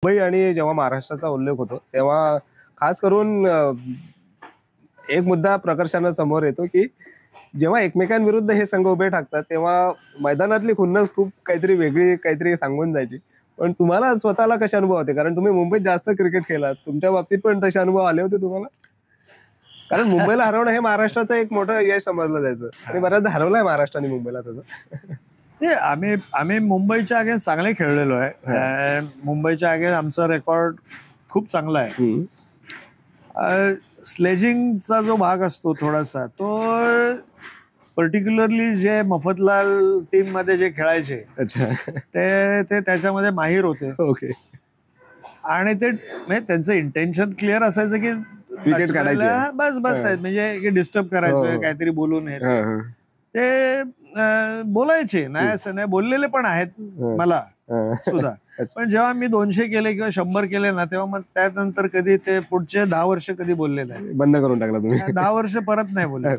मुंबई आणि जेव्हा महाराष्ट्राचा उल्लेख होतो तेव्हा खास करून एक मुद्दा प्रकर्षाने समोर येतो की जेव्हा एकमेकांविरुद्ध हे संघ उभे ठाकतात तेव्हा मैदानातली खुन्नस खूप काहीतरी वेगळी काहीतरी सांगून जायची. पण तुम्हाला स्वतःला कसे अनुभव होते, कारण तुम्ही मुंबईत जास्त क्रिकेट खेळलात, तुमच्या बाबतीत पण तसे अनुभव आले होते तुम्हाला? कारण मुंबईला हरवणं हे महाराष्ट्राचं एक मोठं यश समजलं जायचं आणि बऱ्याचदा हरवलंय महाराष्ट्राने मुंबईला तसं. ते आम्ही आम्ही मुंबईच्या अगेन्स्ट चांगले खेळलेलो आहे. मुंबईच्या अगेन्स्ट आमचा रेकॉर्ड खूप चांगला आहे. स्लेजिंगचा जो भाग असतो थोडासा, तो पर्टिक्युलरली जे मफतलाल टीम मध्ये जे खेळायचे ते त्याच्यामध्ये माहीर होते. ओके. आणि ते म्हणजे त्यांचं इंटेन्शन क्लिअर असायचं की विकेट काढायची, बस बस म्हणजे डिस्टर्ब करायचं, काहीतरी बोलून हे ते बोलायचे, नाही असं नाही, बोललेले पण आहेत मला सुद्धा. पण जेव्हा मी 200 केले किंवा 100 केले ना, तेव्हा मग त्यानंतर कधी ते पुढचे 10 वर्ष कधी बोलले नाही. बंद करून टाकला तुम्ही? 10 वर्ष परत नाही बोलले.